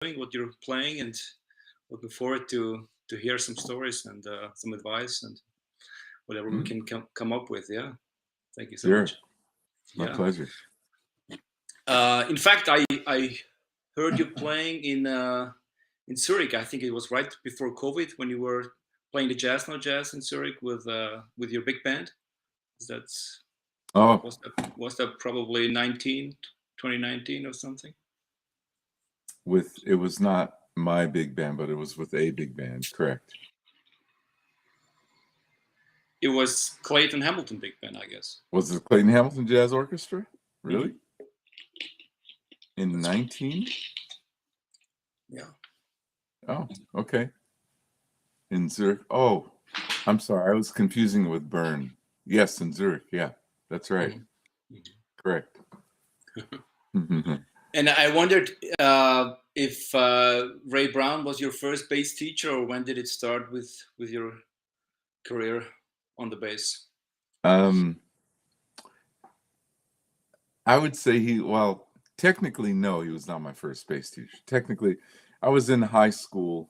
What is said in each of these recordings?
what you're playing, and looking forward to hear some stories and some advice and whatever we Mm, can come up with. Yeah, thank you so sure. much. My Yeah. pleasure. In fact, I heard you playing in Zurich. I think it was right before COVID when you were playing the Jazz No Jazz in Zurich with your big band. That's Oh, was that probably 2019 or something? with it was not my big band, but it was with a big band, correct? It was Clayton Hamilton big band, I guess. Was it Clayton Hamilton Jazz Orchestra? Hmm. Really? In That's 19? yeah. Oh, okay. In Zurich. Oh, I'm sorry. I was confusing it with Bern. Yes, in Zurich. Yeah, that's right. Mhm. Correct. And I wondered if Ray Brown was your first bass teacher, or when did it start with your career on the bass? um, I would say well, technically, no, he was not my first bass teacher. Technically, I was in high school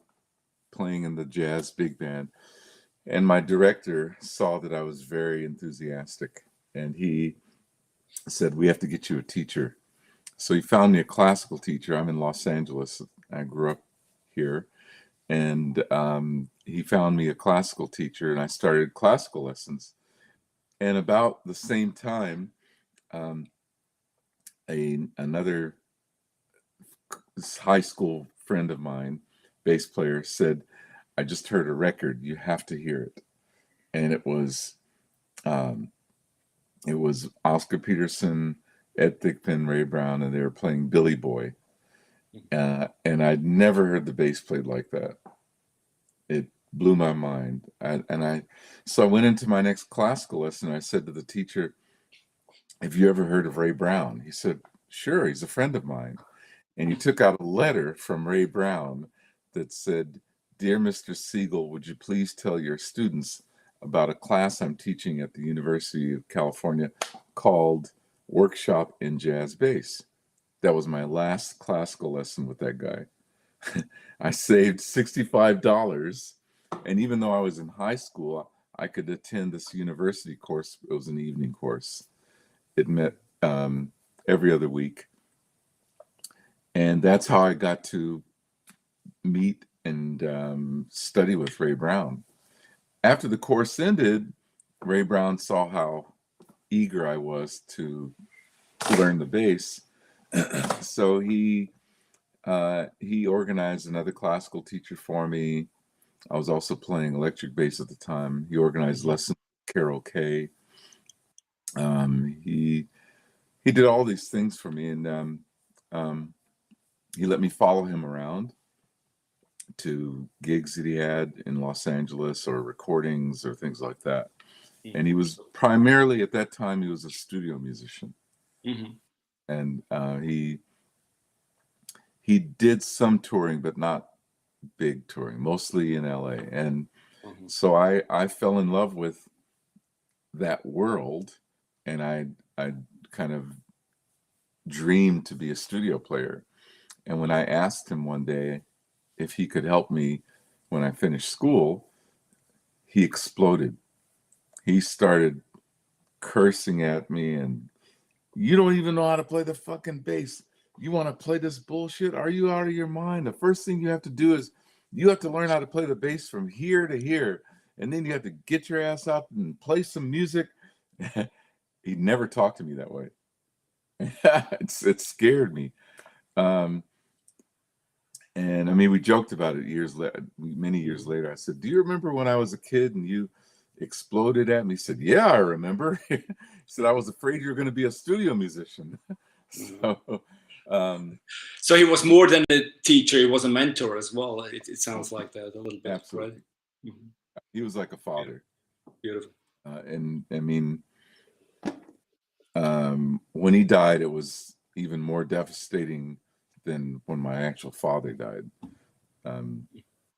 playing in the jazz big band, and my director saw that I was very enthusiastic, and he said, "We have to get you a teacher." So he found me a classical teacher. I'm in Los Angeles. I grew up here, and he found me a classical teacher, and I started classical lessons. And about the same time, um, another high school friend of mine, bass player, said, "I just heard a record. You have to hear it." And um, it was Oscar Peterson, Ed Thigpen, Ray Brown, and they were playing Billy Boy. And I'd never heard the bass played like that. It blew my mind. So I went into my next classical lesson. I said to the teacher, "Have you ever heard of Ray Brown?" He said, "Sure, he's a friend of mine." And he took out a letter from Ray Brown that said, "Dear Mr. Siegel, would you please tell your students about a class I'm teaching at the University of California called Workshop in Jazz Bass." That was my last classical lesson with that guy. I saved $65. And even though I was in high school, I could attend this university course. It was an evening course. It met every other week. And that's how I got to meet and study with Ray Brown. After the course ended, Ray Brown saw how eager I was to learn the bass. So he organized another classical teacher for me. I was also playing electric bass at the time. He organized lessons with Carol Kay. He did all these things for me, and um, he let me follow him around to gigs that he had in Los Angeles or recordings or things like that. And he was primarily at that time he was a studio musician, Mm-hmm. and he did some touring, but not big touring, mostly in LA. And Mm-hmm. so I fell in love with that world, and I kind of dreamed to be a studio player. And when I asked him one day if he could help me when I finished school, he exploded. He started cursing at me and, "You don't even know how to play the fucking bass. You want to play this bullshit? Are you out of your mind? The first thing you have to do is you have to learn how to play the bass from here to here. And then you have to get your ass up and play some music." He never talked to me that way. It scared me. Um, and I mean, we joked about it many years later. I said, "Do you remember when I was a kid and you exploded at me?" He said, "Yeah, I remember." He said, "I was afraid you were going to be a studio musician." Mm-hmm. So, um, So he was more than a teacher; he was a mentor as well. It sounds like that a little bit, right? absolutely. Mm-hmm. He was like a Beautiful. father. Beautiful. And I mean, when he died, it was even more devastating than when my actual father died. Um,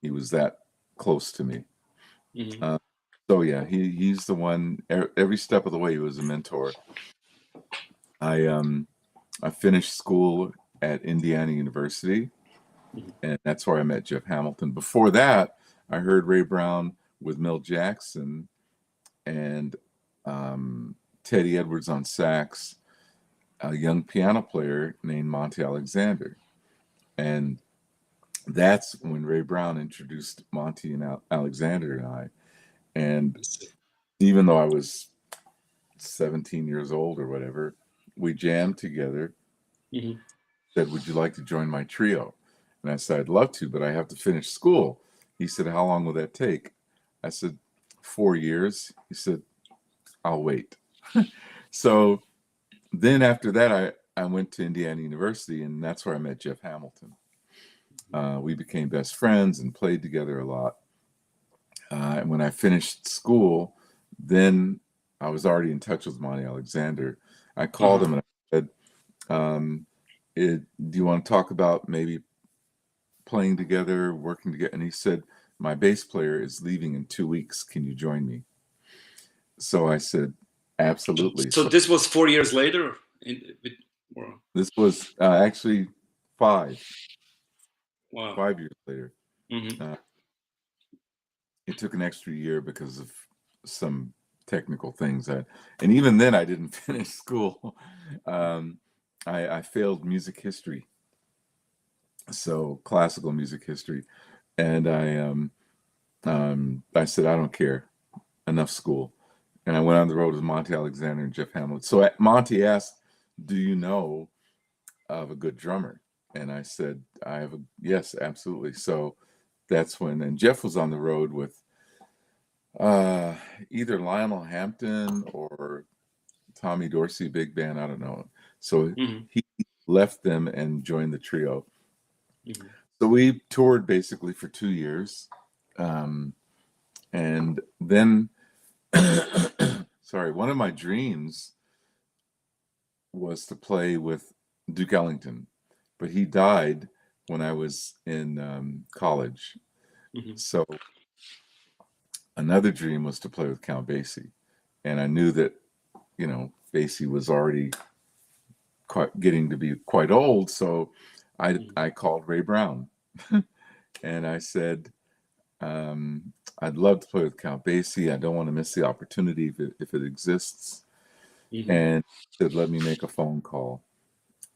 he was that close to me. Mm-hmm. Uh, so yeah, he's the one. Every step of the way, he was a mentor. I I finished school at Indiana University, Mhm. and that's where I met Jeff Hamilton. Before that, I heard Ray Brown with Mel Jackson and Teddy Edwards on sax, a young piano player named Monty Alexander. And that's when Ray Brown introduced Monty and Alexander and I. And even though I was 17 years old or whatever, we jammed together. Mhm. Said, "Would you like to join my trio?" And I said, "I'd love to, but I have to finish school." He said, "How long will that take?" I said, 4 years. He said, "I'll wait." So then after that, I went to Indiana University, and that's where I met Jeff Hamilton. We became best friends and played together a lot. And when I finished school, then I was already in touch with Monty Alexander. I called him and I said, do you want to talk about maybe playing together, working together? And he said, "My bass player is leaving in 2 weeks. Can you join me?" So I said, "Absolutely." So So this was 4 years later. Or, this was actually five wow. 5 years later. Hmm. Uh, it took an extra year because of some technical things. And even then, I didn't finish school. I failed music history, so classical music history, and I said, "I don't care, enough school." And I went on the road with Monty Alexander and Jeff Hamilton. So Monty asked, "Do you know of a good drummer?" And I said, yes, absolutely. So that's when, and Jeff was on the road with either Lionel Hampton or Tommy Dorsey Big Band, I don't know. So Hmm. he left them and joined the trio. Hmm. So we toured basically for 2 years. And then, sorry, one of my dreams was to play with Duke Ellington, but he died when I was in college. Hmm. So another dream was to play with Count Basie. And I knew that, Basie was already getting to be quite old. So I called Ray Brown and I said, "I'd love to play with Count Basie. I don't want to miss the opportunity if it exists." Hmm. And he said, "Let me make a phone call."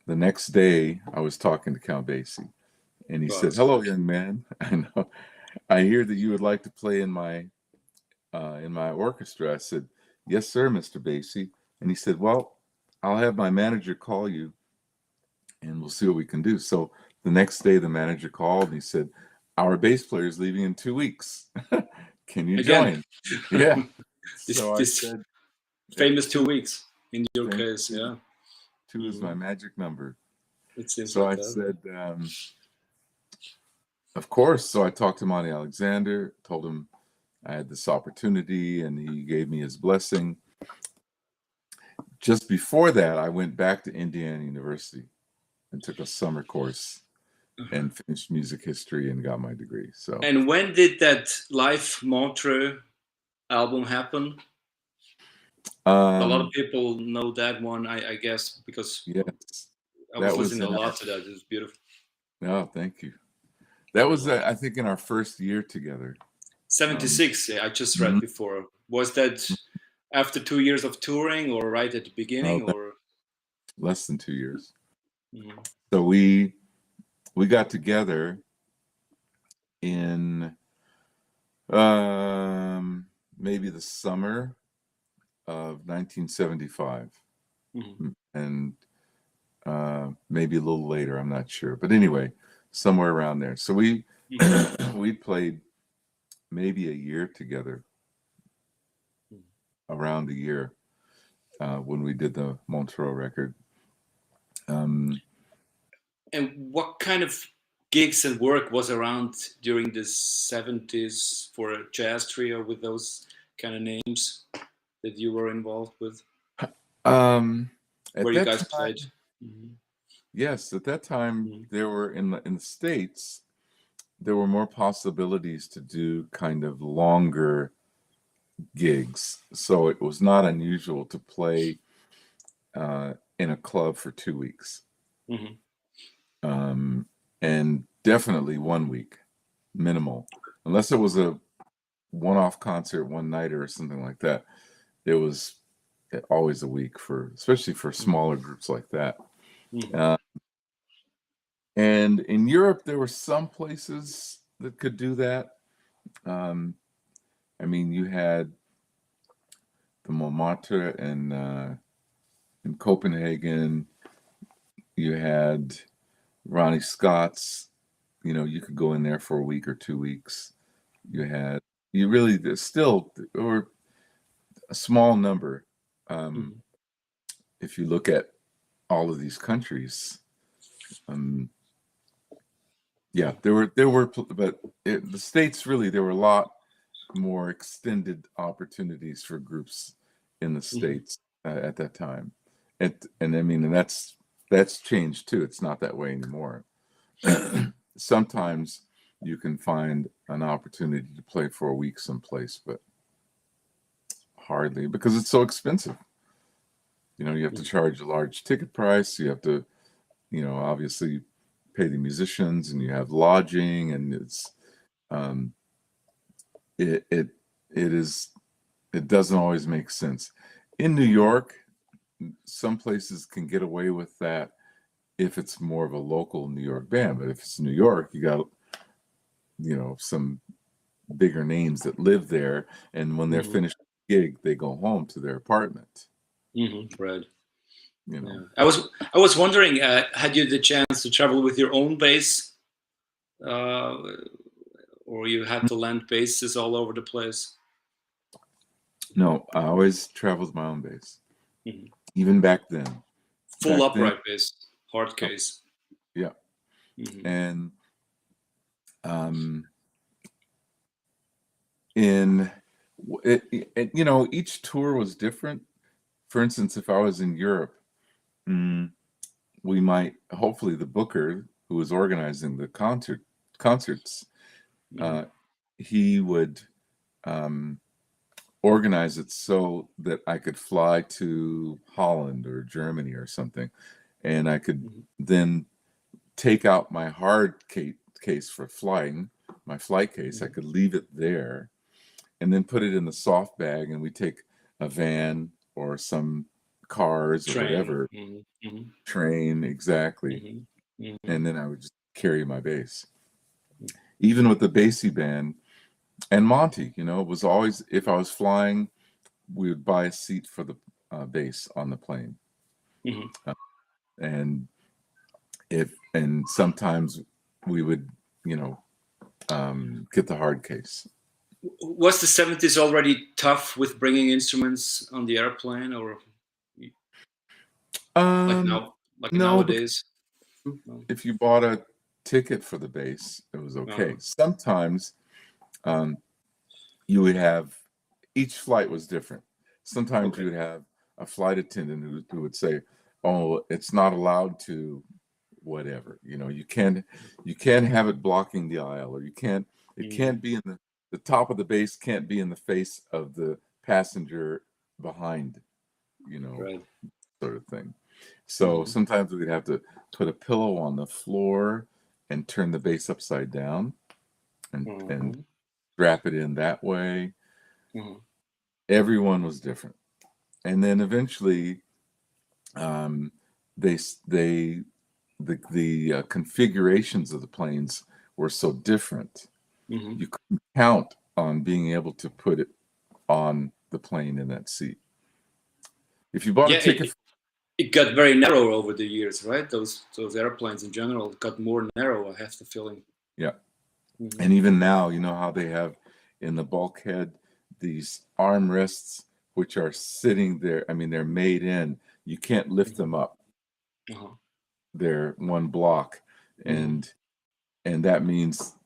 The next day, I was talking to Count Basie, and he Wow, said, that's "Hello, great. young man. I hear that you would like to play in my orchestra." I said, "Yes, sir, Mr. Basie." And he said, "Well, I'll have my manager call you, and we'll see what we can do." So the next day, the manager called and he said, "Our bass player is leaving in 2 weeks. Can you Again, join?" Yeah. this So I this said, famous two two, weeks in your famous case, two, yeah. two is Hmm. my magic number. It seems So like I that. said, "Of course." So I talked to Monty Alexander, told him I had this opportunity, and he gave me his blessing. Just before that, I went back to Indiana University and took a summer course Uh-huh. and finished music history and got my degree. So, And when did that live Montreux album happen? A lot of um, people know that one, I guess, because yes, I was that was listening a in lot our, to that. It's beautiful. no, thank you. That was, Uh, I think, in our first year together. Um, 76, yeah, I just read mhm. before. Was that after 2 years of touring or right at the No, beginning or? less than 2 years. Mhm. So we got together in maybe the summer of 1975, Mhm. and maybe a little later. I'm not sure, but anyway, somewhere around there. So we Mhm. we played maybe a year together, around a year when we did the Montreux record. Um, And what kind of gigs and work was around during the 70s for a jazz trio with those kind of names that you were involved with, um, at where you that guys played? time, Mhm. yes, at that time Mhm. there were in the States there were more possibilities to do kind of longer gigs, so it was not unusual to play in a club for 2 weeks. Mhm. Um, and definitely 1 week, minimal. Unless it was a one-off concert, one nighter or something like that. It was always a week especially for smaller groups like that. Mhm. And in Europe, there were some places that could do that. I mean, you had the Montmartre in Copenhagen. You had Ronnie Scott's. You know, you could go in there for a week or 2 weeks. There's still, or a small number. Mhm. If you look at all of these countries, yeah, but the States really, there were a lot more extended opportunities for groups in the Mhm. States at that time. And I mean, and that's changed too. It's not that way anymore. Sometimes you can find an opportunity to play for a week someplace, but hardly, because it's so expensive. You know, you have to charge a large ticket price. You have to, obviously pay the musicians, and you have lodging, and um, it it it is it doesn't always make sense. In New York, some places can get away with that if it's more of a local New York band, but if it's New York, you got some bigger names that live there, and when they're Mhm. finished the gig, they go home to their apartment. Mhm. Right. You Yeah. know, I was wondering, had you the chance to travel with your own bass, uh, or you had to lend basses all over the place? no, I always traveled my own bass, Mhm. even back then. Full Back then, upright bass, hard oh, case. yeah, Mhm. and um, in each tour was different. For instance, if I was in Europe, mm, we might, hopefully the booker who was organizing the concerts, Mhm. uh, he would um, organize it so that I could fly to Holland or Germany or something, and I could Mhm. then take out my hard case for flying, my flight case. I Mhm. could leave it there and then put it in the soft bag, and we take a van or some cars or Train. whatever, Mhm. Mhm. train, exactly, Mhm. Mhm. and then I would just carry my bass. Even with the bassy band and Monty, it was always, if I was flying, we would buy a seat for the bass on the plane, Mhm. and sometimes we would, you know, get the hard case. Was the 70s already tough with bringing instruments on the airplane, or like Um, now, like no, because nowadays? No. if you bought a ticket for the bass, it was okay. Uh-huh. Sometimes um, you would have, each flight was different. Sometimes you Okay. would have a flight attendant who would say, "Oh, it's not allowed to, whatever. You can't have it blocking the aisle, or it Mm-hmm. can't be in the top of the bass can't be in the face of the passenger behind, you know, Right. sort of thing." So Mm-hmm. sometimes we'd have to put a pillow on the floor and turn the bass upside down and Mm-hmm. strap it in that way. Mm-hmm. Everyone was different, and then eventually, um, they the configurations of the planes were so different. Mm-hmm. You couldn't count on being able to put it on the plane in that seat. If you bought a Yeah, ticket, it got very narrow over the years, right? Those airplanes in general got more narrow. I have the feeling. yeah, Mm-hmm. and even now, you know how they have in the bulkhead these armrests which are sitting there. I mean, they're made in. You can't lift Mm-hmm. them up. Uh-huh. They're one block, Mm-hmm. and that means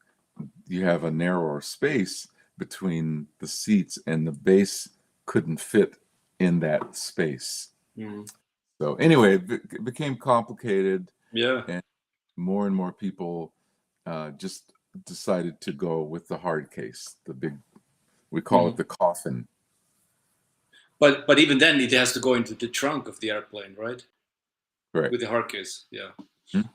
you have a narrower space between the seats, and the bass couldn't fit in that space. Mm-hmm. So anyway, it became complicated, Yeah. and more people just decided to go with the hard case, the big, we call it Mm-hmm. the coffin. But even then, it has to go into the trunk of the airplane, right? Right. With the hard case. Yeah. Mhm.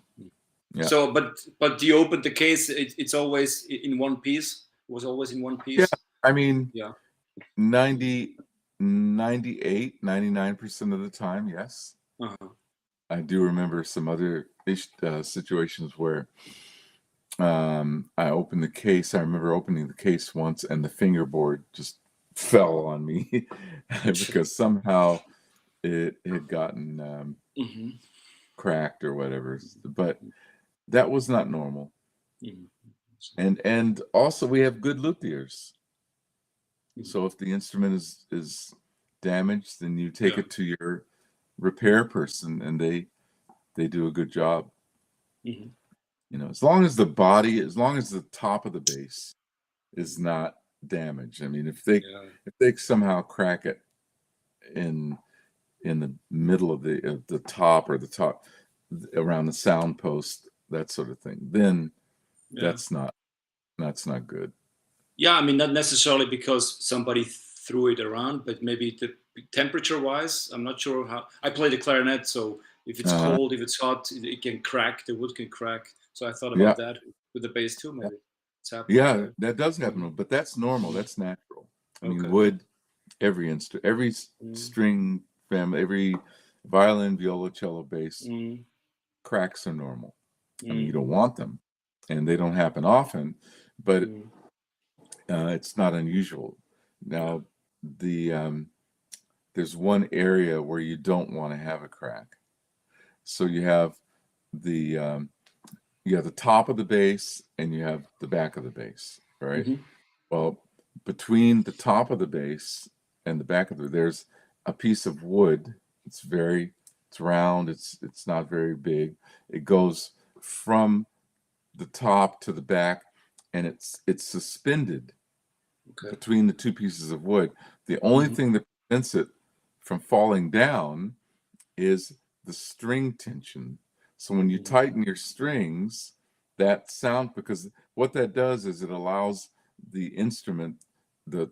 Yeah. So, but you opened the case. It's always in one piece. It was always in one Yeah. piece. I mean, Yeah. 99% of the time, yes. Uh-huh. I do remember some other situations where I opened the case. I remember opening the case once and the fingerboard just fell on me because somehow it had gotten Hmm. cracked or whatever. But that was not normal. Hmm. And also we have good luthiers. Hmm. So if the instrument is damaged, then you take Yeah. it to your repair person and they do a good job. Hmm. You know, as long as the top of the bass is not damaged. I mean, Yeah. if they somehow crack it in the middle of the top or the top around the sound post, that sort of thing, then Yeah. that's not good. Yeah. I mean, not necessarily because somebody threw it around, but maybe the temperature wise, I'm not sure how. I play the clarinet, so if it's Uh, cold, if it's hot, it can crack. The wood can crack. So I thought yeah, about that with the bass too. Maybe it's happening. yeah, Yeah. that does Hmm. happen, but that's normal. That's natural. I mean, Okay. wood, every Mm. string family, every violin, viola, cello, bass, Mm. cracks are normal. I mean, you Mm. don't want them, and they don't happen often, but Mm. it's not unusual. Yeah. Now, there's one area where you don't want to have a crack. So the um, you have the top of the bass and you have the back of the bass, right? Hmm. Well, between the top of the bass and the back of there's a piece of wood. It's round. It's not very big. It goes from the top to the back, and it's suspended Okay. between the two pieces of wood. The only Hmm. thing that prevents it from falling down is the string tension. So when you Hmm. tighten your strings, that sound, because what that does is it allows the instrument, the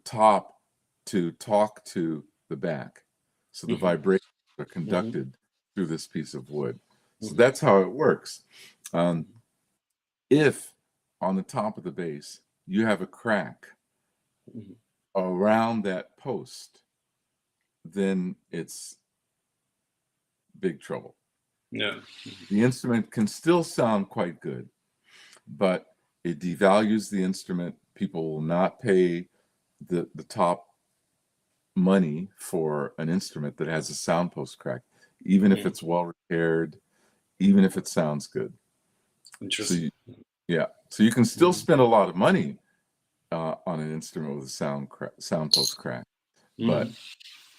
top, to talk to the back. So the Hmm. vibrations are Hmm. conducted through this piece of wood. So Hmm. that's how it works. Um, if on the top of the bass you have a crack Hmm. around that post, then it's big trouble. Yeah. The instrument can still sound quite good, but it devalues the instrument. People will not pay the top money for an instrument that has a sound post crack, even if Mm. it's well repaired, even if it sounds good. So Interesting. yeah, so you can still Hmm. spend a lot of money on an instrument with a sound post crack, Hmm. but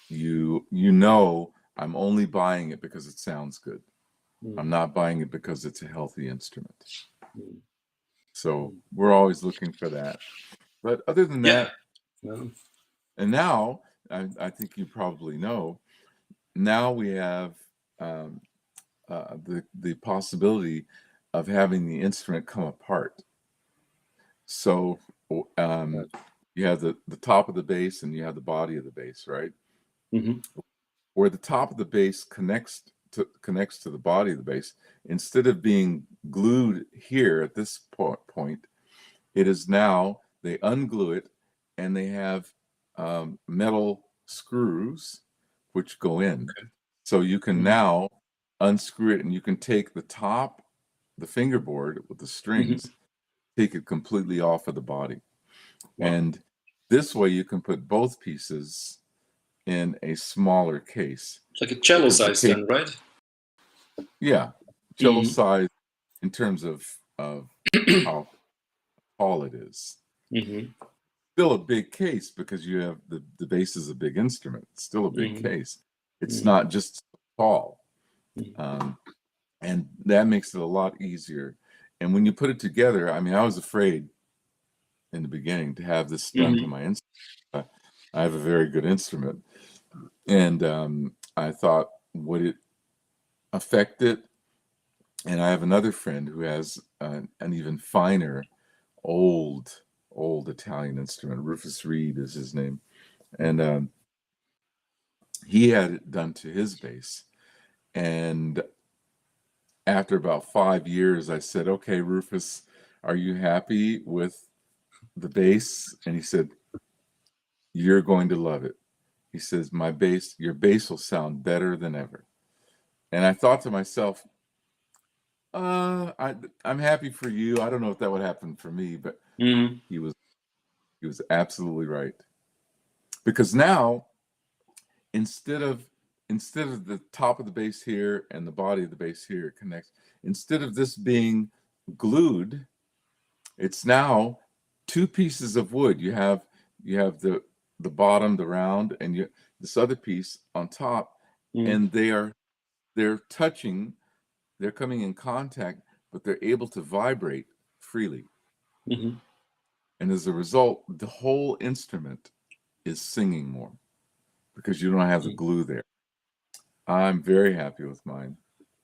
you know I'm only buying it because it sounds good. I'm not buying it because it's a healthy instrument. Mm. So we're always looking for that. But other than Yeah. that, Well, and now I think you probably know, now we have um, the possibility of having the instrument come apart. So um, right. you have the top of the bass and you have the body of the bass, right? Hmm. Where the top of the bass connects to the body of the bass, instead of being glued here at this point, it is now they unglue it and they have metal screws which go in. Okay. So you can Hmm. now unscrew it and you can take the top, the fingerboard with the Hmm. strings, take it completely off of the body. Wow. And this way you can put both pieces in a smaller case It's like a cello because the size case, then, right? yeah, cello Hmm. size in terms of how tall it is. Hmm. Still a big case because you have the bass is a big instrument. It's still a big Hmm. case. It's Hmm. not just tall, Hmm. um, and that makes it a lot easier. And when you put it together, I mean, I was afraid in the beginning to have this done to Hmm. my instrument. I have a very good instrument, and I thought, would it affect it? And I have another friend who has an even finer, old, old Italian instrument. Rufus Reed is his name, and he had it done to his bass, and after about 5 years, I said, "Okay, Rufus, are you happy with the bass?" And he said, "You're going to love it." He says, your bass will sound better than ever." And I thought to myself, I'm happy for you. I don't know if that would happen for me, but Mm-hmm. he was absolutely right. Because now, instead of the top of the bass here and the body of the bass here connects, instead of this being glued, it's now two pieces of wood. You have the bottom, the round, and this other piece on top, and they're touching, they're coming in contact, but they're able to vibrate freely. Mm-hmm. And as a result, the whole instrument is singing more because you don't have the glue there. I'm very happy with mine.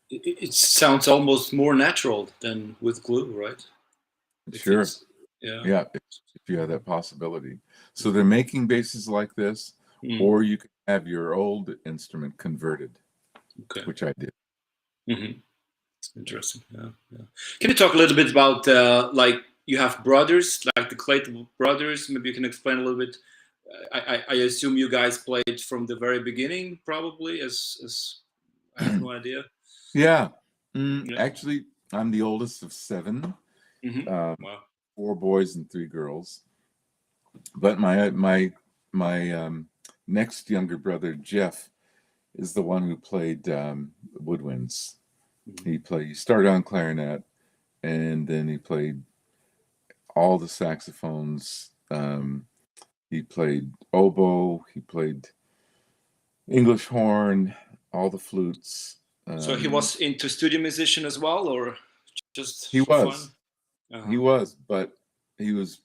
It sounds almost more natural than with glue, right? If Sure. it's, yeah. Yeah, if you have that possibility. So they're making basses like this, Mm. or you can have your old instrument converted, Okay. which I did. Mm-hmm. Interesting. Yeah, yeah. Can you talk a little bit about like you have brothers, like the Clayton brothers? Maybe you can explain a little bit. I assume you guys played from the very beginning, probably. As I have no idea. Yeah. Yeah. Actually, I'm the oldest of seven, Mm-hmm. um, Wow. 4 boys and 3 girls. But my next younger brother, Jeff, is the one who played woodwinds. Mm-hmm. He started on clarinet, and then he played all the saxophones. He played oboe. He played English horn, all the flutes. So he was into studio musician as well, or just He for fun? was, Uh-huh. but he was.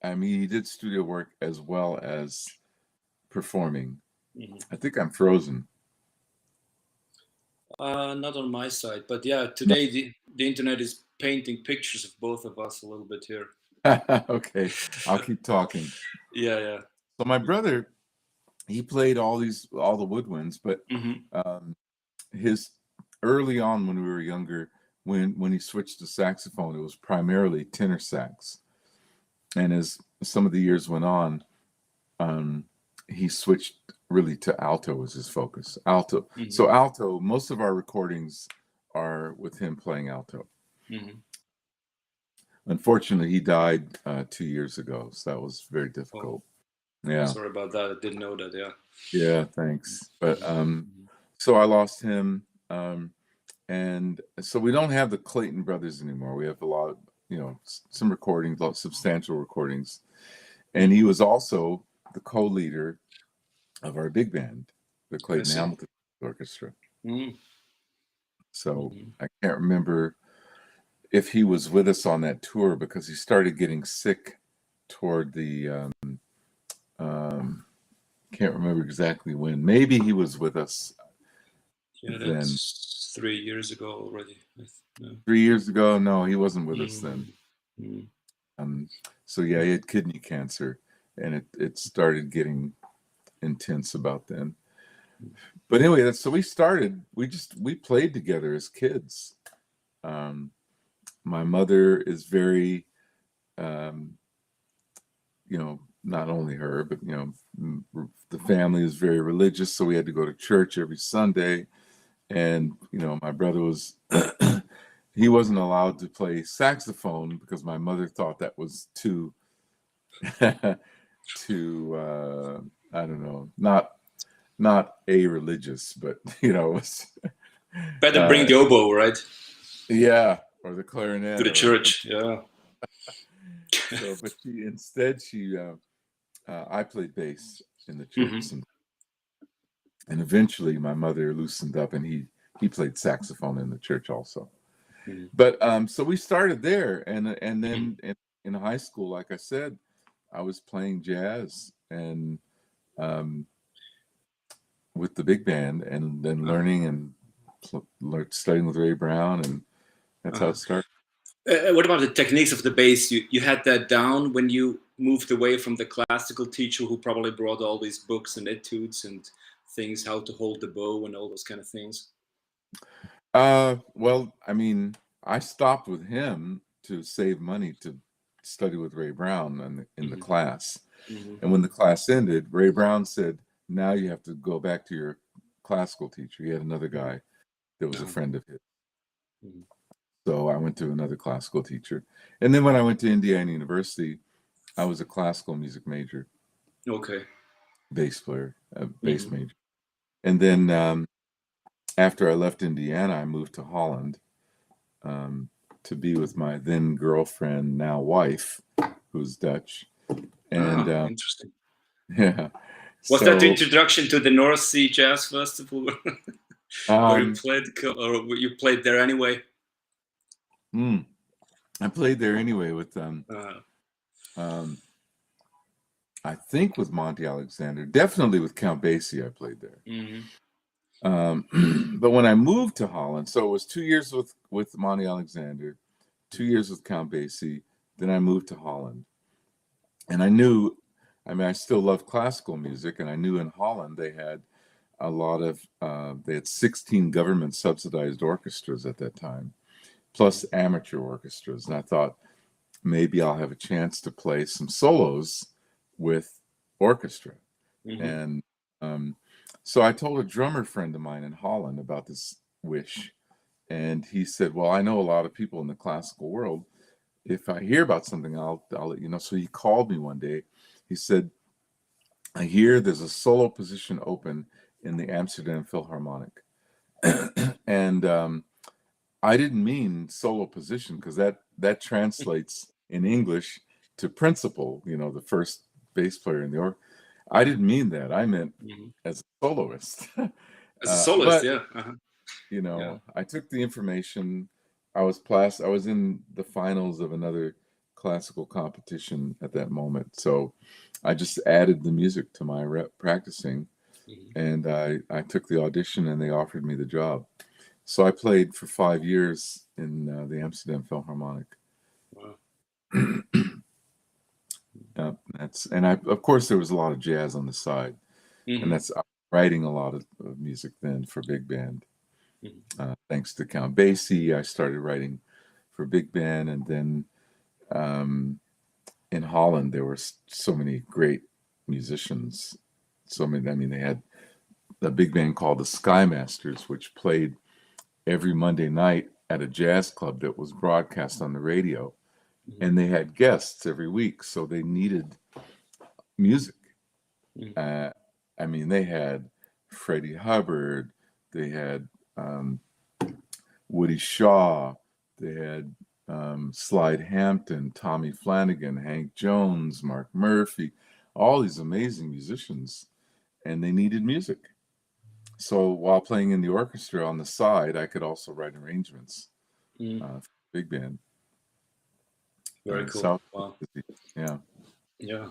I mean, he did studio work as well as performing. Mm-hmm. I think I'm frozen. Not on my side, but yeah, No. today the internet is painting pictures of both of us a little bit here. Okay, I'll keep talking. Yeah, yeah. So my brother, he played all the woodwinds, but Mm-hmm. his early on when we were younger, when he switched to saxophone, it was primarily tenor sax, and as some of the years went on, he switched really to alto as his focus. Alto. Mm-hmm. So alto, most of our recordings are with him playing alto. Mm-hmm. Unfortunately, he died 2 years ago, so that was very difficult. Oh, Yeah. sorry about that. I didn't know that. Yeah. Yeah, thanks. But so I lost him, and so we don't have the Clayton brothers anymore. We have a lot of, some recordings, substantial recordings, and he was also the co-leader of our big band, the Clayton Hamilton Orchestra. Mm-hmm. So I can't remember if he was with us on that tour because he started getting sick toward the can't remember exactly when. Maybe he was with us Yeah, then. that's 3 years ago already. Yeah. 3 years ago? No, he wasn't with us then. Mm-hmm. So yeah, he had kidney cancer, and it started getting intense about then. But anyway, so we started. We played together as kids. My mother is very, not only her, but the family is very religious, so we had to go to church every Sunday. And my brother was he wasn't allowed to play saxophone because my mother thought that was too too I don't know, not a religious, but Better bring the oboe, right? yeah, or the clarinet To the church. Yeah. So, but I played bass in the church, Mm-hmm. and eventually my mother loosened up, and he played saxophone in the church also. Mm-hmm. But so we started there, and then in high school, like I said, I was playing jazz and with the big band, and then learning and studying with Ray Brown, and that's how it started. What about the techniques of the bass? You had that down when you moved away from the classical teacher who probably brought all these books and etudes and things, how to hold the bow and all those kind of things. Well, I mean, I stopped with him to save money to study with Ray Brown in the Hmm. class. Hmm. And when the class ended, Ray Brown said, "Now you have to go back to your classical teacher." He had another Hmm. guy that was a Uh-huh. friend of his. Hmm. So I went to another classical teacher. And then when I went to Indiana University, I was a classical music major, Okay. bass player, bass Hmm. major. And then after I left Indiana, I moved to Holland um, to be with my then girlfriend, now wife, who's Dutch. And Ah, interesting. yeah, Was that the so introduction to the North Sea Jazz Festival, where you um, played, or you played there anyway? mm, I played there anyway with Uh, um, I think with Monty Alexander, definitely with Count Basie. I played there. hmm. But when I moved to Holland, so it was 2 years with Monty Alexander, 2 years with Count Basie. Then I moved to Holland, and I knew, I mean, I still love classical music, and I knew in Holland they had a lot of, they had 16 government subsidized orchestras at that time, plus amateur orchestras. And I thought maybe I'll have a chance to play some solos with orchestra. Hmm. And um, so I told a drummer friend of mine in Holland about this wish. And he said, "Well, I know a lot of people in the classical world. If I hear about something, I'll let you know." So he called me one day. He said, "I hear there's a solo position open in the Amsterdam Philharmonic." And I didn't mean solo position because that translates in English to principal, the first bass player in the orchestra. I Uh-huh. didn't mean that. I meant Hmm. as a soloist. As a soloist, But yeah. Uh-huh. Yeah. I took the information. I was in the finals of another classical competition at that moment, so I just added the music to my practicing, Hmm. and I took the audition, and they offered me the job. So I played for 5 years in the Amsterdam Philharmonic. Wow. And I, of course, there was a lot of jazz on the side, and Hmm. that's writing a lot of music then for big band. Hmm. Thanks to Count Basie, I started writing for big band, and then um, in Holland there were so many great musicians. So many. I mean, they had a big band called the Skymasters, which played every Monday night at a jazz club that was broadcast on the radio, Hmm. and they had guests every week, so they needed music. Hmm. Uh, I mean, they had Freddie Hubbard, they had um, Woody Shaw, they had Slide Hampton, Tommy Flanagan, Hank Jones, Mark Murphy, all these amazing musicians, and they needed music. So while playing in the orchestra on the side, I could also write arrangements Hmm. for big band. Very cool. South, Wow. yeah. Yeah.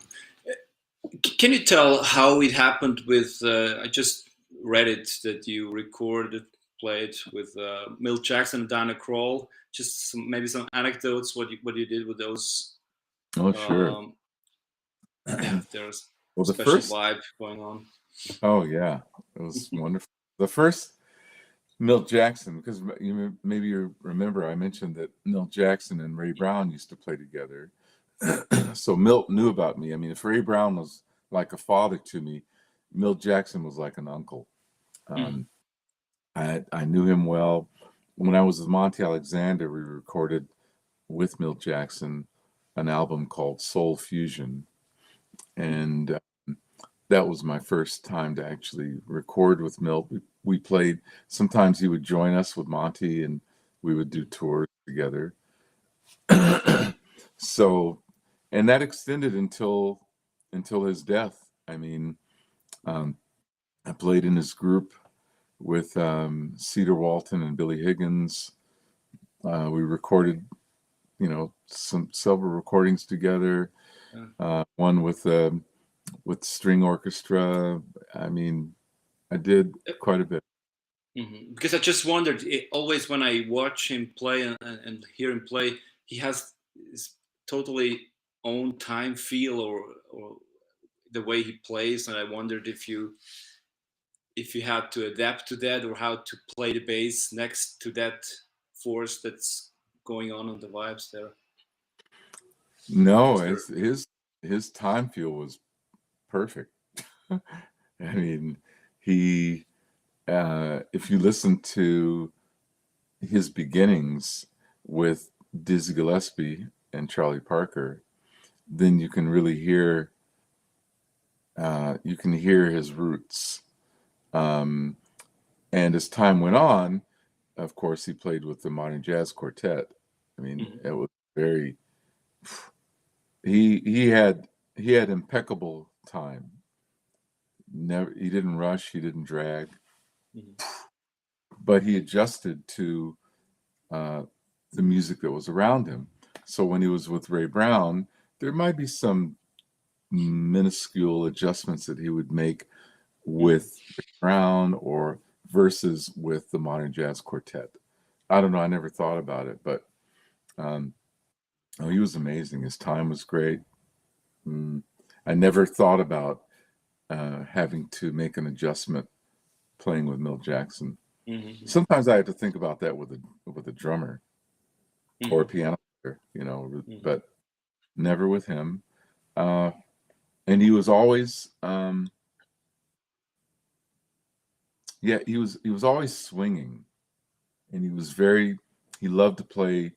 Can you tell how it happened with? I just read it that you recorded, played with Milt Jackson and Diana Krall. Just maybe some anecdotes. What you did with those? Oh, sure. Um, yeah, there's Well, the special first, vibe going on. oh yeah, it was wonderful. The first Milt Jackson, because maybe you remember I mentioned that Milt Jackson and Ray Brown used to play together. So Milt knew about me. I mean, if Ray Brown was like a father to me, Milt Jackson was like an uncle. Mm. Um, I knew him well. When I was with Monty Alexander, we recorded with Milt Jackson an album called Soul Fusion, and that was my first time to actually record with Milt. We played. Sometimes he would join us with Monty, and we would do tours together. So, and that extended until his death. I mean, um, I played in his group with Cedar Walton and Billy Higgins. We recorded, some several recordings together. Yeah. One with string orchestra. I mean, I did quite a bit. Because I just wondered, always when I watch him play and hear him play, he has his totally own time feel or the way he plays, and I wondered if you if you had to adapt to that, or how to play the bass next to that force that's going on the vibes there. No, Was there? his time feel was perfect. I mean, he if you listen to his beginnings with Dizzy Gillespie and Charlie Parker, then you can really hear his roots. And as time went on, of course, he played with the Modern Jazz Quartet. I mean, it was very he had impeccable time. Never he didn't rush, he didn't drag, but he adjusted to the music that was around him. So when he was with Ray Brown, there might be some minuscule adjustments that he would make with Ray Brown or versus with the Modern Jazz Quartet. I don't know. I never thought about it, but he was amazing. His time was great. I never thought about having to make an adjustment playing with Milt Jackson. Sometimes I had to think about that with a drummer or a piano player, but never with him. And he was always, he was always swinging, and he loved to play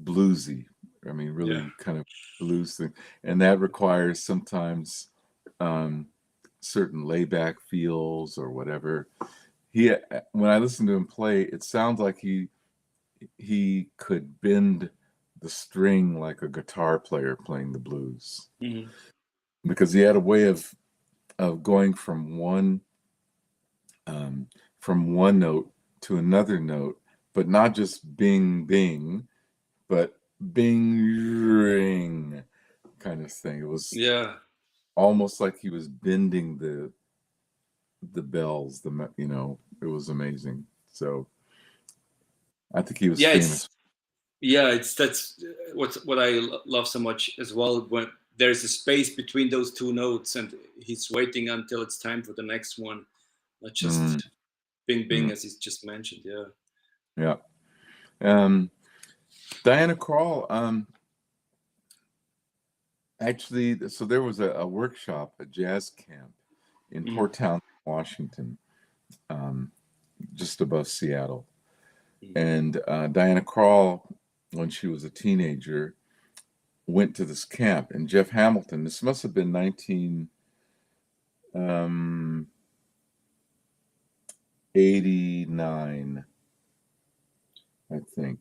bluesy. I mean, really kind of blues thing, and that requires sometimes certain layback feels or whatever. When I listen to him play, it sounds like he could bend the string like a guitar player playing the blues, because he had a way of going from one note to another note, but not just bing bing, but bing ring kind of thing. It was almost like he was bending the bells. It was amazing. So I think he was famous. That's what I love so much as well. When there's a space between those two notes, and he's waiting until it's time for the next one, not just bing bing as he's just mentioned. Yeah. Diana Krall, actually, so there was a workshop, a jazz camp in Port Townsend, Washington, just above Seattle. And Diana Krall, when she was a teenager, went to this camp. And Jeff Hamilton, this must have been 1989, I think.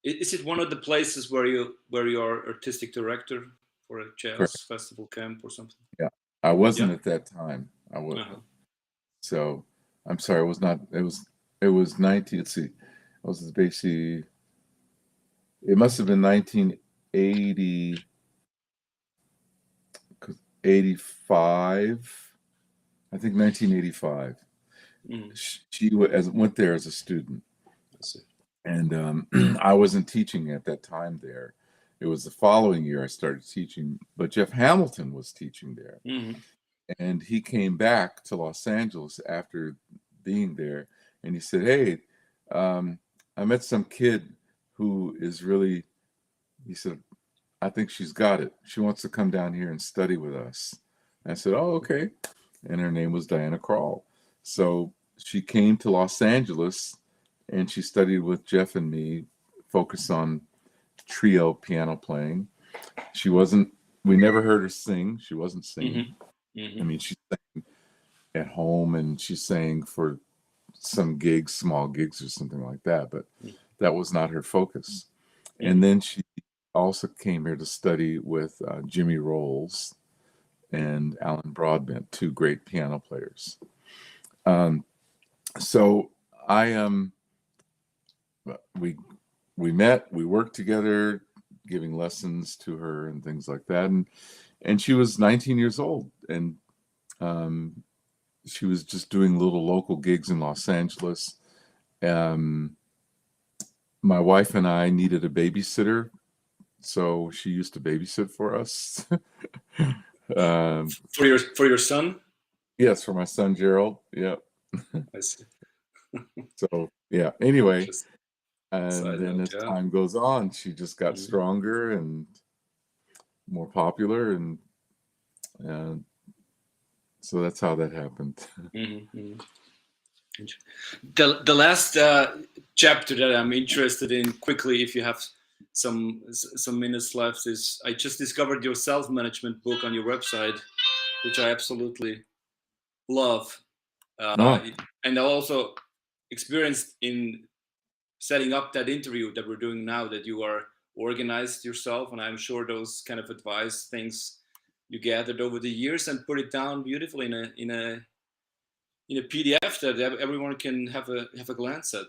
Is it one of the places where you are artistic director for a jazz festival camp or something? Yeah, I wasn't at that time. I wasn't. So I'm sorry, it was not. It was 19. Let's see, it was basically. It must have been 1980, 85. I think 1985. She went there as a student. And I wasn't teaching at that time there. It was the following year I started teaching, but Jeff Hamilton was teaching there. And he came back to Los Angeles after being there, and he said, "Hey, I met some kid who is really," he said, "I think she's got it. She wants to come down here and study with us." And I said, "Oh, okay." And her name was Diana Krall. So she came to Los Angeles, and she studied with Jeff and me, focused on trio piano playing. We never heard her sing. She wasn't singing. I mean, she sang at home, and she sang for some gigs, small gigs or something like that, but that was not her focus. And then she also came here to study with Jimmy Rolls and Alan Broadbent, two great piano players. So we met, we worked together, giving lessons to her and things like that. And she was 19 years old, and she was just doing little local gigs in Los Angeles. My wife and I needed a babysitter, so she used to babysit for us. For your son? Yes, for my son Gerald. Yeah. I see. So yeah, anyway, Just and side then note, as yeah. time goes on, she just got Mhm. stronger and more popular, and so that's how that happened. Mhm, mhm. The last chapter that I'm interested in quickly, if you have some minutes left, is I just discovered your self-management book on your website, which I absolutely love, Oh, and I also experienced in setting up that interview that we're doing now that you are organized yourself, and I'm sure those kind of advice things you gathered over the years and put it down beautifully in a PDF that everyone can have a glance at.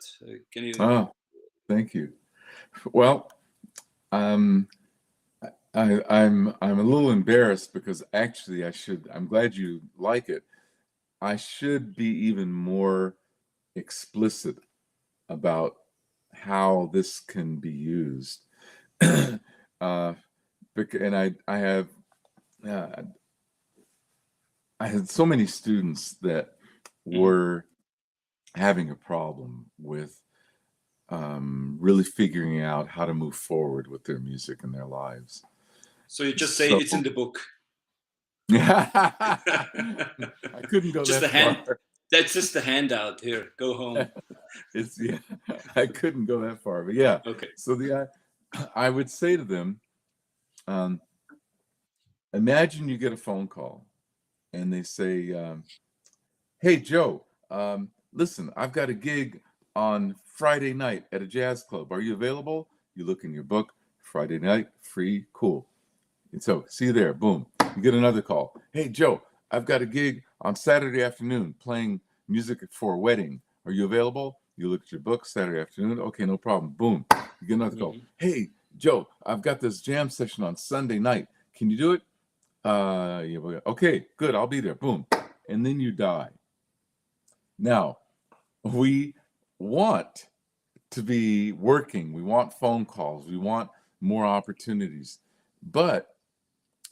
Can you? oh, thank you. Well, um, I'm a little embarrassed because actually I should. I'm glad you like it. I should be even more explicit about how this can be used. uh, and uh, I had so many students that Mhm. were having a problem with really figuring out how to move forward with their music in their lives. So you just say So it's in the book. I couldn't go Just that a hand. far. That's just a handout. Here, go home. It's yeah, I couldn't go that far, but yeah. Okay. So I would say to them, um, imagine you get a phone call and they say, "Hey Joe, listen, I've got a gig on Friday night at a jazz club. Are you available?" You look in your book, Friday night, free, cool. And so, see you there. Boom. You get another call. Hey, Joe, I've got a gig on Saturday afternoon playing music for a wedding. Are you available? You look at your book, Saturday afternoon. Okay, no problem. Boom. You get another call. Hmm. Hey, Joe, I've got this jam session on Sunday night. Can you do it? Yeah, okay, good. I'll be there. Boom. And then you die. Now, we want to be working. We want phone calls. We want more opportunities. But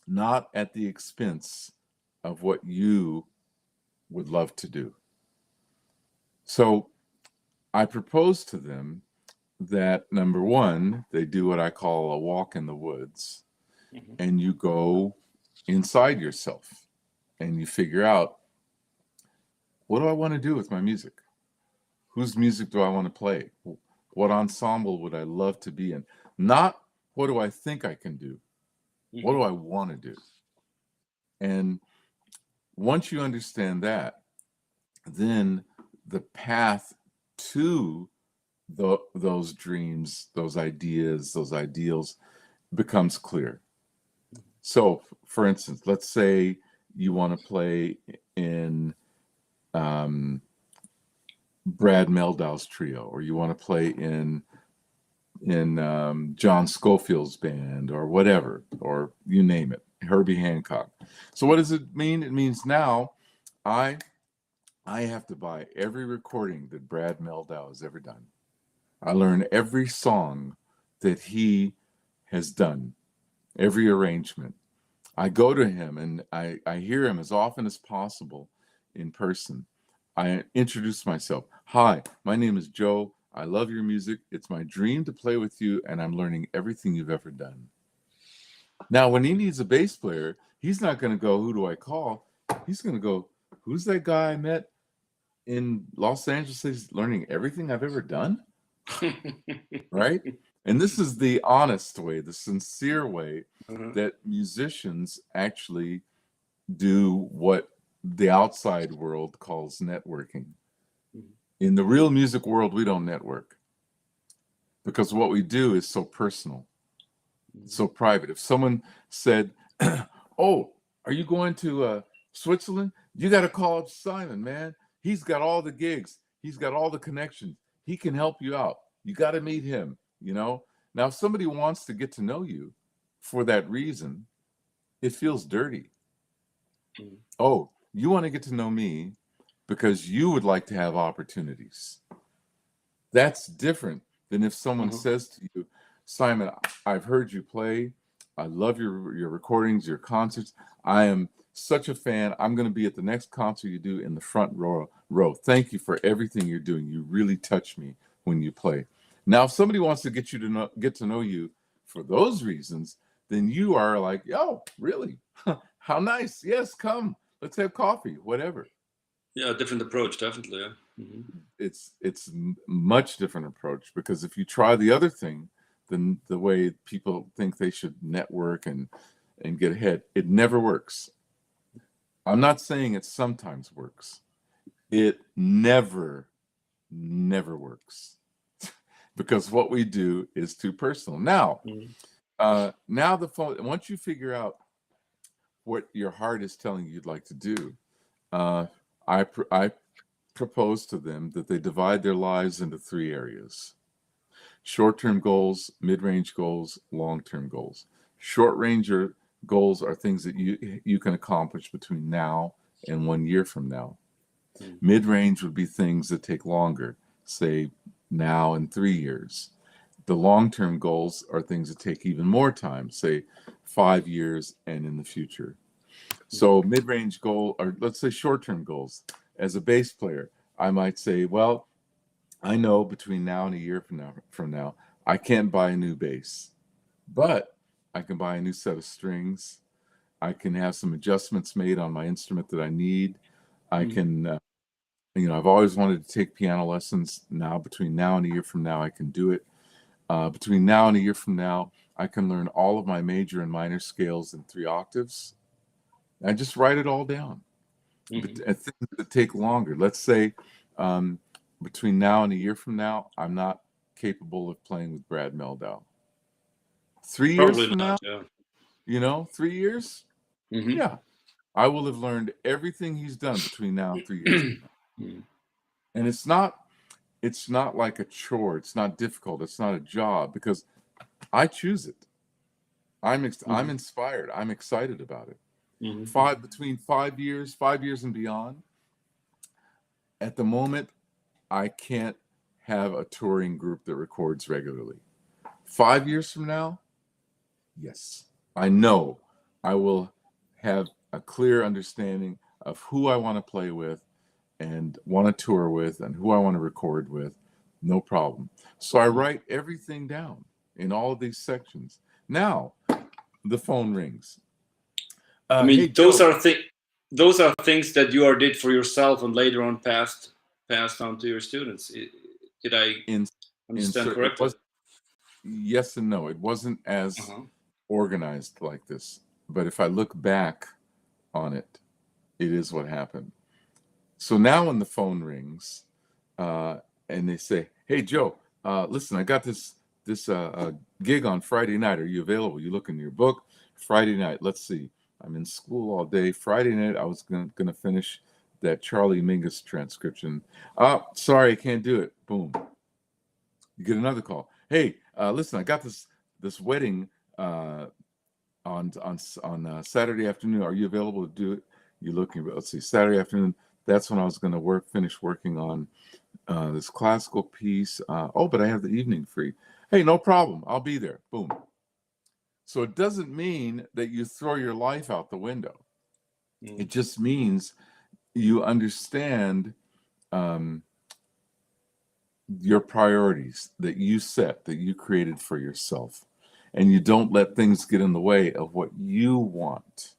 not at the expense of what you would love to do. So I propose to them that number one, they do what I call a walk in the woods, Hmm. and you go inside yourself and you figure out, what do I want to do with my music? Whose music do I want to play? What ensemble would I love to be in? Not what do I think I can do? What Hmm. do I want to do? And once you understand that, then the path to those dreams, those ideas, those ideals becomes clear. So, for instance, let's say you want to play in um, Brad Meldau's trio, or you want to play in John Scofield's band, or whatever, or you name it, Herbie Hancock. So, what does it mean? It means now I I have to buy every recording that Brad Meldau has ever done. I learn every song that he has done, every arrangement. I go to him and I hear him as often as possible in person. I introduce myself. Hi, my name is Joe. I love your music. It's my dream to play with you, and I'm learning everything you've ever done. Now, when he needs a bass player, he's not going to go, who do I call? He's going to go, who's that guy I met in Los Angeles? He's learning everything I've ever done? Right? And this is the honest way, the sincere way Uh-huh. that musicians actually do what the outside world calls networking. In the real music world, we don't network because what we do is so personal, so private. If someone said, "Oh, are you going to Switzerland?" You got to call up Simon, man. He's got all the gigs, he's got all the connections. He can help you out. You got to meet him, you know? Now, if somebody wants to get to know you for that reason, it feels dirty. Mhm. Oh, you want to get to know me because you would like to have opportunities. That's different than if someone Uh-huh. says to you, Simon, I've heard you play. I love your recordings, your concerts. I am such a fan. I'm going to be at the next concert you do in the front row. Thank you for everything you're doing. You really touch me when you play. Now, if somebody wants to get to know you for those reasons, then you are like, oh, really? How nice. Yes, come. Let's have coffee, whatever. Yeah, a different approach, definitely. Yeah. It's much different approach, because if you try the other thing, then the way people think they should network and get ahead, it never works. I'm not saying it sometimes works. It never works, because what we do is too personal. Now, now the phone. Once you figure out what your heart is telling you you'd like to do, I propose to them that they divide their lives into 3 areas: short-term goals, mid-range goals, long-term goals. Short-range goals are things that you can accomplish between now and 1 year from now. Mid-range would be things that take longer, say now and 3 years. The long-term goals are things that take even more time, say 5 years and in the future. So mid-range goal, or let's say short-term goals. As a bass player, I might say, well, I know between now and a year from now, I can't buy a new bass, but I can buy a new set of strings. I can have some adjustments made on my instrument that I need. I can, I've always wanted to take piano lessons. Now, between now and a year from now, I can do it. Between now and a year from now, I can learn all of my major and minor scales in 3 octaves. I just write it all down. But things that take longer. Let's say between now and a year from now, I'm not capable of playing with Brad Meldau. 3 years Probably from not. now, Yeah. 3 years, yeah, I will have learned everything he's done between now and 3 years from now. And it's not like a chore. It's not difficult. It's not a job, because I choose it. I'm inspired. I'm excited about it. Between 5 years and beyond. At the moment, I can't have a touring group that records regularly. 5 years from now, yes, I know I will have a clear understanding of who I want to play with and want to tour with and who I want to record with. No problem. So I write everything down in all of these sections. Now, the phone rings. I mean, Hey, those Joe. are things that you did for yourself and later on passed on to your students. Did I understand correctly? Yes and no. It wasn't as organized like this. But if I look back on it, it is what happened. So now when the phone rings and they say, hey, Joe, listen, I got this gig on Friday night. Are you available? You look in your book. Friday night. Let's see. I'm in school all day. Friday night, I was going to finish that Charlie Mingus transcription. Sorry, I can't do it. Boom. You get another call. Hey, listen, I got this wedding on Saturday afternoon. Are you available to do it? You're looking. Let's see. Saturday afternoon. That's when I was going to finish working on this classical piece. But I have the evening free. Hey, no problem. I'll be there. Boom. So it doesn't mean that you throw your life out the window. It just means you understand your priorities that you set, that you created for yourself. And you don't let things get in the way of what you want,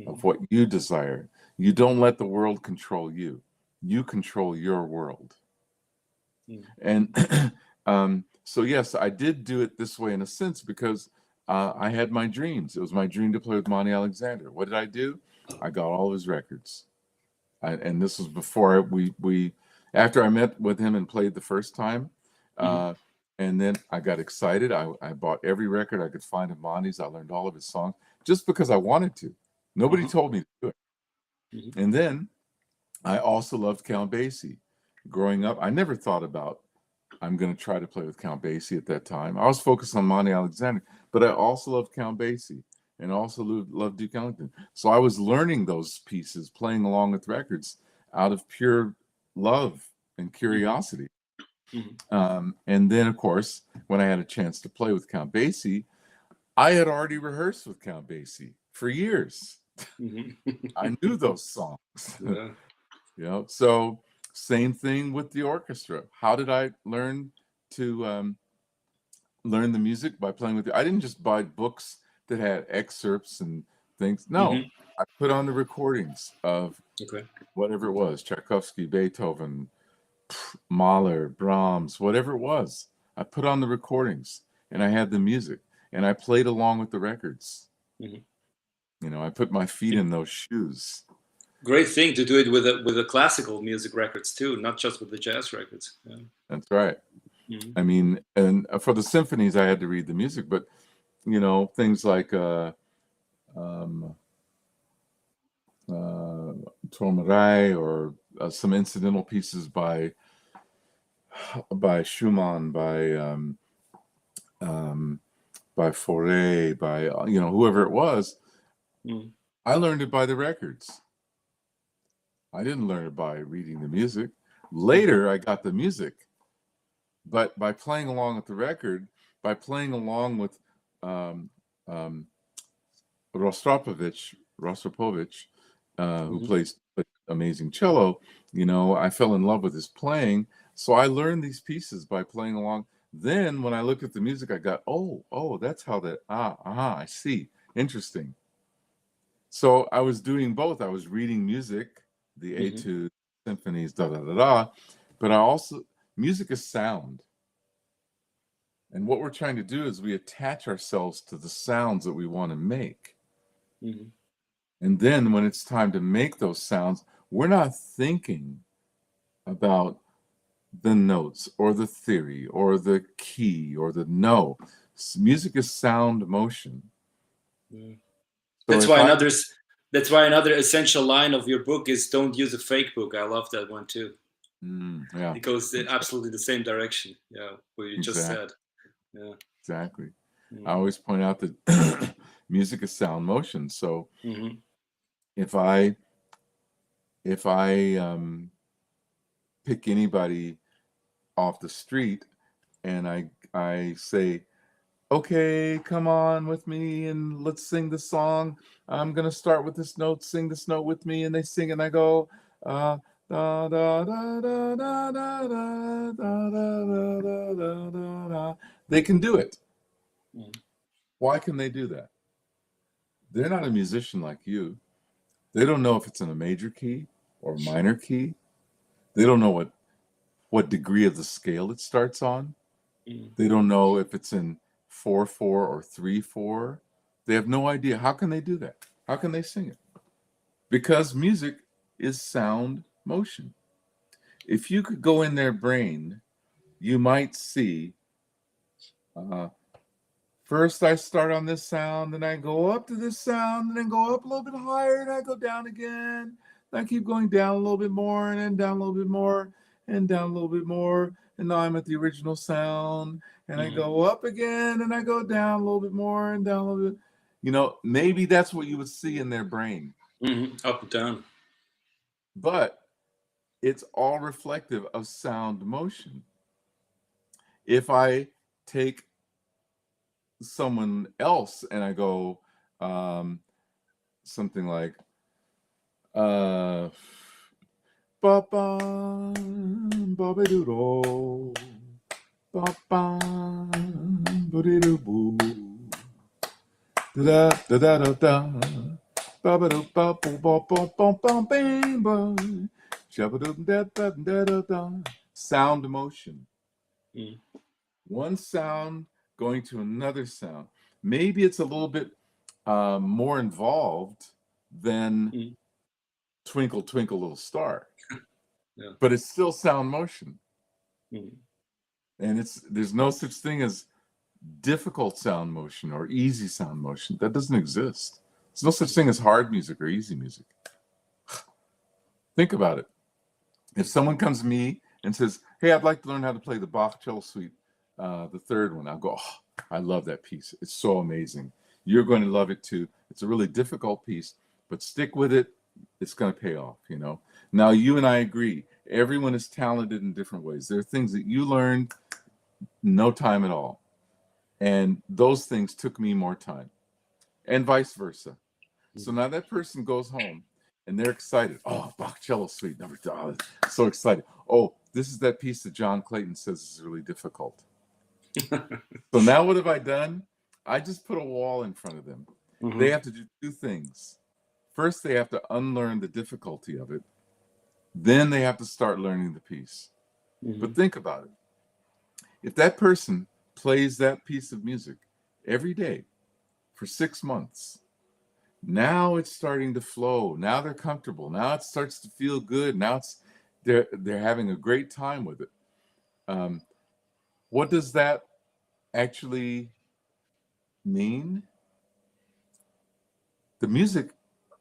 of what you desire. You don't let the world control you. You control your world. And so, yes, I did do it this way in a sense because I had my dreams. It was my dream to play with Monty Alexander. What did I do? I got all of his records. And this was before after I met with him and played the first time. And then I got excited. I bought every record I could find of Monty's. I learned all of his songs just because I wanted to. Nobody told me to do it. And then I also loved Count Basie. Growing up, I never thought about I'm going to try to play with Count Basie at that time. I was focused on Monty Alexander, but I also loved Count Basie and also loved Duke Ellington. So I was learning those pieces, playing along with records out of pure love and curiosity. And then, of course, when I had a chance to play with Count Basie, I had already rehearsed with Count Basie for years. Mm-hmm. I knew those songs. Yeah. You know, so same thing with the orchestra. How did I learn to learn the music? By playing with I didn't just buy books that had excerpts and things. No, Mm-hmm. I put on the recordings of Okay. whatever it was, Tchaikovsky, Beethoven, Mahler, Brahms, whatever it was. I put on the recordings and I had the music and I played along with the records. Mm-hmm. You know, I put my feet in those shoes. Great thing to do it with the classical music records too, not just with the jazz records. Yeah. That's right. Mm-hmm. I mean, and for the symphonies, I had to read the music, but you know, things like um, Tormerai or some incidental pieces by Schumann, um, by Fauré, by you know whoever it was. Mm-hmm. I learned it by the records. I didn't learn it by reading the music. Later, I got the music, but by playing along with the record, by playing along with um, um, Rostropovich, who Mm-hmm. plays amazing cello, you know, I fell in love with his playing. So I learned these pieces by playing along. Then when I looked at the music, I got, oh, that's how that, I see. Interesting. So I was doing both. I was reading music, the Mm-hmm. etudes, symphonies, da da da da, but I also, music is sound. And what we're trying to do is we attach ourselves to the sounds that we want to make. Mm-hmm. And then when it's time to make those sounds, we're not thinking about the notes or the theory or the key or the no. Music is sound motion. Mm-hmm. So That's if why I, another essential line of your book is don't use a fake book. I love that one too. yeah, It goes in absolutely the same direction. Yeah, what you just exactly, said. Yeah. exactly. I Mm-hmm. always point out that music is sound motion. So Mm-hmm. if I pick anybody off the street and I say, okay, come on with me and let's sing the song. I'm gonna start with this note, sing this note with me, and they sing, and I go, da da da da da da da da da da da da da. They can do it. Mm-hmm. Why can they do that? They're not a musician like you. They don't know if it's in a major key or minor key. They don't know what degree of the scale it starts on. They don't know if it's in 4/4 or 3/4. They have no idea. How can they do that? How can they sing it? Because music is sound motion. If you could go in their brain, you might see uh, first I start on this sound, then I go up to this sound, and then go up a little bit higher, and I go down again. And I keep going down a little bit more, and then down a little bit more, and down a little bit more. And now I'm at the original sound, and I Mm-hmm. go up again, and I go down a little bit more, and down a little bit. You know, maybe that's what you would see in their brain, Mm-hmm. Up and down. but it's all reflective of sound motion. If I take someone else and I go something like ba ba ba ba doodle ba ba ba doo boo da da da da da ba ba do ba bo ba ba ba ba bang ba shabba doo da da da da da. Sound motion. Mm-hmm. One sound going to another sound. Maybe it's a little bit more involved than Mm-hmm. Twinkle Twinkle Little Star, Yeah. but it's still sound motion. Mm-hmm. And there's no such thing as difficult sound motion or easy sound motion. That doesn't exist. There's no such thing as hard music or easy music. Think about it. If someone comes to me and says, "Hey, I'd like to learn how to play the Bach cello suite, the third one," I'll go, "Oh, I love that piece. It's so amazing. You're going to love it too. It's a really difficult piece, but stick with it. It's going to pay off, you know." Now, you and I agree. Everyone is talented in different ways. There are things that you learned no time at all. And those things took me more time, and vice versa. So now that person goes home and they're excited. Oh, Bach cello suite number 2. Oh, so excited. Oh, this is that piece that John Clayton says is really difficult. So now what have I done? I just put a wall in front of them. They have to do 2 things. First, they have to unlearn the difficulty of it. Then they have to start learning the piece. But think about it. If that person plays that piece of music every day for 6 months, now it's starting to flow. Now they're comfortable. Now it starts to feel good. Now they're having a great time with it. What does that actually mean? The music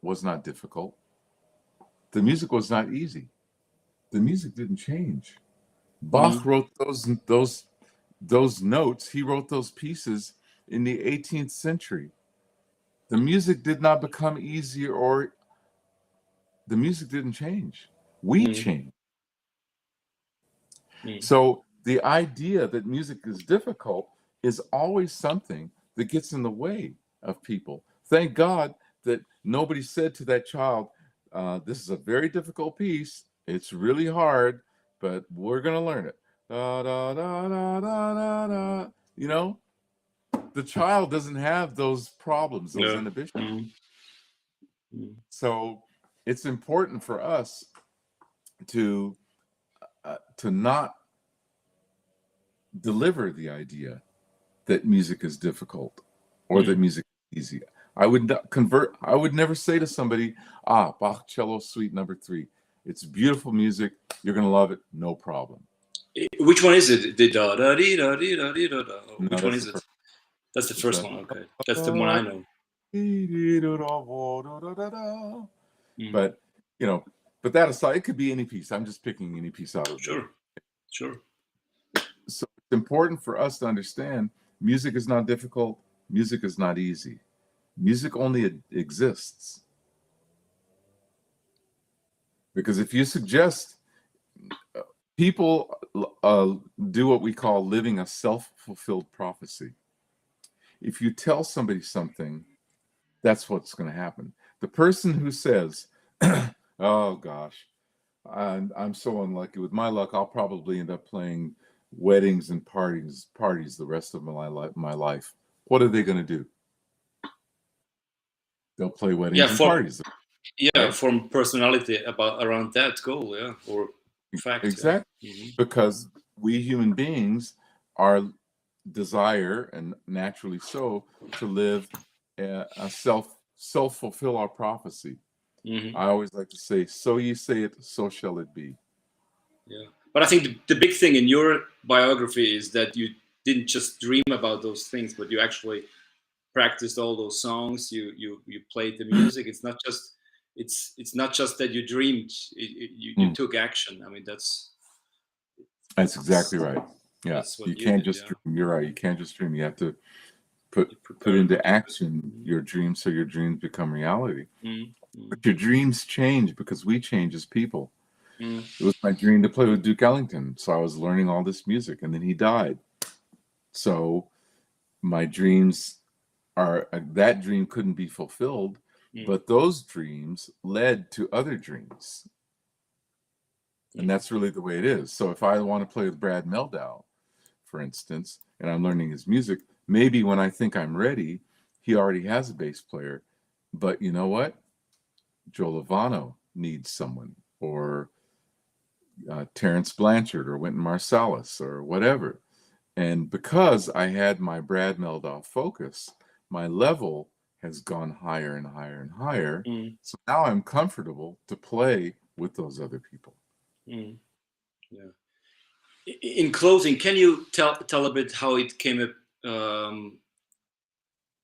was not difficult. The music was not easy. The music didn't change. Bach wrote those notes. He wrote those pieces in the 18th century. The music did not become easier, or the music didn't change. We changed. So the idea that music is difficult is always something that gets in the way of people. Thank God that nobody said to that child, this is a very difficult piece. It's really hard, but we're going to learn it. Da, da, da, da, da, da, da. You know, the child doesn't have those problems, those inhibitions. So it's important for us to not deliver the idea that music is difficult or that music is easy. I would not convert. I would never say to somebody, Bach cello suite number 3. It's beautiful music. You're going to love it. No problem. Which one is it? The da da dee da dee da dee da da. No, Which one is it? That's the first one. Okay, that's the one I know. But but that aside, it could be any piece. I'm just picking any piece out of Sure. So it's important for us to understand music is not difficult. Music is not easy. Music only exists. Because if you suggest people do what we call living a self-fulfilled prophecy. If you tell somebody something, that's what's going to happen. The person who says, oh gosh, I'm so unlucky. With my luck, I'll probably end up playing weddings and parties the rest of my life. What are they going to do? They'll play weddings and parties. Yeah, right? Form personality around that goal, or fact. Exactly. Because we human beings are desire, and naturally so, to live a self-fulfill our prophecy. I always like to say, so ye say it, so shall it be. Yeah. But I think the big thing in your biography is that you didn't just dream about those things, but you actually practiced all those songs. You played the music. It's not just that you dreamed. You took action. I mean, that's exactly right. Yeah, you can't just dream. You're right. You can't just dream. You have to put into action your dreams, so your dreams become reality. But your dreams change because we change as people. It was my dream to play with Duke Ellington, so I was learning all this music, and then he died. So my dreams that dream couldn't be fulfilled, but those dreams led to other dreams. And that's really the way it is. So if I want to play with Brad Mehldau, for instance, and I'm learning his music, maybe when I think I'm ready, he already has a bass player. But you know what? Joe Lovano needs someone, or Terrence Blanchard, or Wynton Marsalis, or whatever. And because I had my Brad Mehldau focus, my level has gone higher and higher and higher. So now I'm comfortable to play with those other people. Yeah. In closing, can you tell a bit how it came up,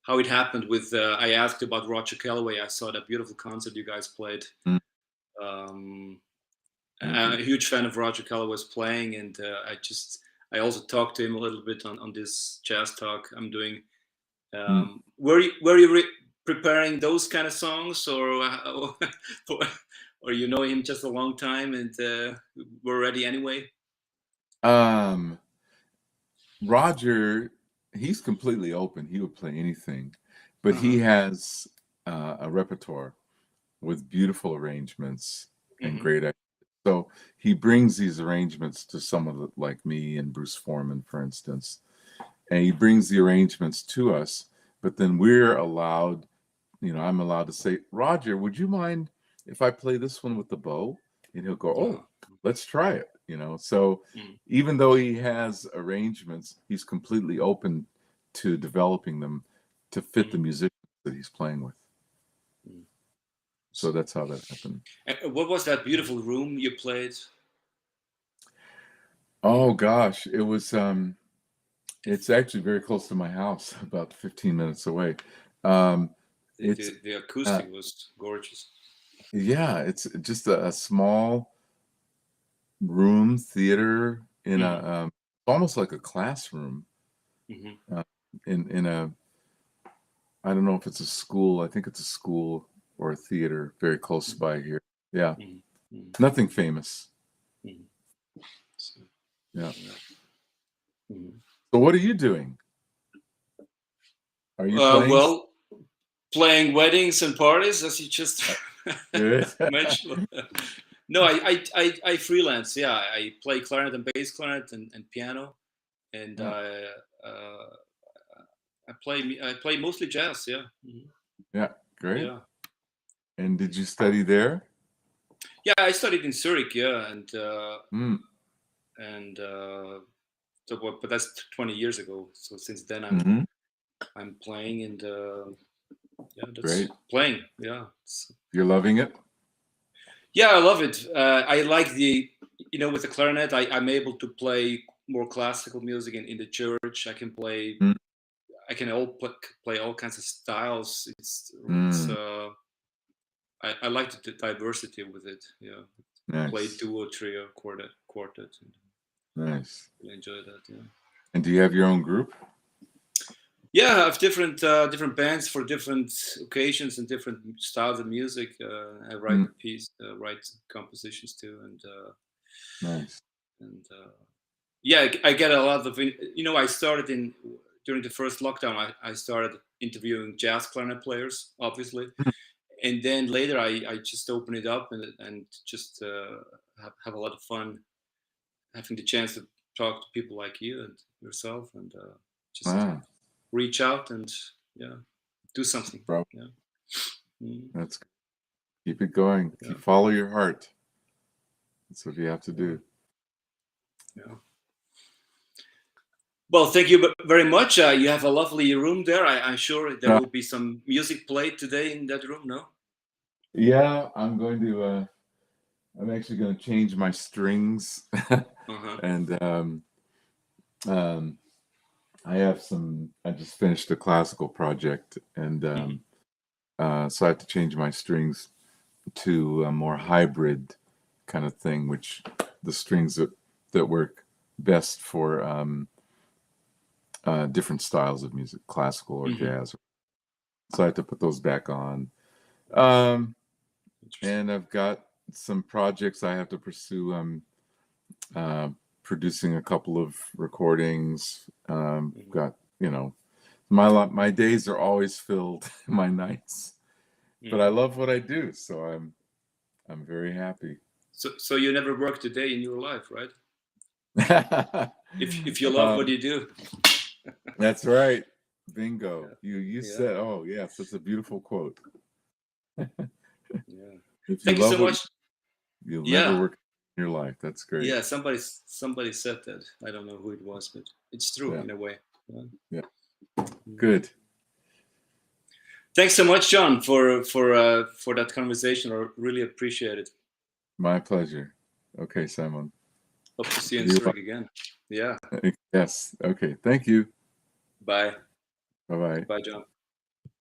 how it happened with? I asked about Roger Calloway. I saw that beautiful concert you guys played. I'm a huge fan of Roger Calloway's playing, and I also talked to him a little bit on this jazz talk I'm doing. Were you preparing those kind of songs, or you know him just a long time and were ready anyway? Roger he's completely open. He would play anything, but he has a repertoire with beautiful arrangements and great ideas. So he brings these arrangements to someone like me and Bruce Foreman, for instance, and he brings the arrangements to us. But then we're allowed, I'm allowed to say, Roger, would you mind if I play this one with the bow? And he'll go, oh, let's try it. So even though he has arrangements, he's completely open to developing them to fit the musicians that he's playing with. So that's how that happened. And what was that beautiful room you played? Oh gosh, it was it's actually very close to my house, about 15 minutes away. The acoustic was gorgeous. Yeah, it's just a small room theater in a almost like a classroom in a, I don't know if it's a school. I think it's a school or a theater very close by here. Yeah, nothing famous. Yeah. So what are you doing? Are you playing? Well, playing weddings and parties, as you just mentioned. No, I freelance. Yeah, I play clarinet and bass clarinet and piano, and I play mostly jazz. Yeah. Yeah, great. Yeah. And did you study there? Yeah, I studied in Zurich. Yeah, but that's 20 years ago. So since then I'm playing and that's great. playing. Yeah. You're loving it? Yeah, I love it. I like with the clarinet, I'm able to play more classical music in the church. I can play, I can play all kinds of styles. I like the diversity with it. Yeah, nice. Play duo, trio, quartet. Nice. I enjoy that. Yeah. And do you have your own group? Yeah, I have different bands for different occasions and different styles of music. I write write compositions too, and nice. And yeah, I get a lot of I started during the first lockdown. I started interviewing jazz clarinet players, obviously, and then later I just open it up and just have a lot of fun having the chance to talk to people like you and yourself and just reach out and do something. Bro. Yeah. That's good. Keep it going. Yeah. Follow your heart. That's what you have to do. Yeah. Well, thank you very much. You have a lovely room there. I'm sure there will be some music played today in that room, no? Yeah, I'm going to. I'm actually going to change my strings, and I have some. I just finished a classical project, and so I have to change my strings to a more hybrid kind of thing, which the strings that work best for different styles of music, classical or jazz. So I have to put those back on. And I've got some projects I have to pursue. I'm producing a couple of recordings. Got, my days are always filled, my nights. But I love what I do, so I'm very happy. So you never worked a day in your life, right? if you love what you do. That's right. Bingo. Yeah. You said, oh yes, that's a beautiful quote. Thank you so much. You'll never work in your life. That's great. Yeah, somebody said that. I don't know who it was, but it's true in a way. Yeah. Good. Thanks so much, John, for that conversation. I really appreciate it. My pleasure. Okay, Simon. Hope to see you in Zurich again. Yeah. Yes. Okay. Thank you. Bye. Bye-bye. Bye, John.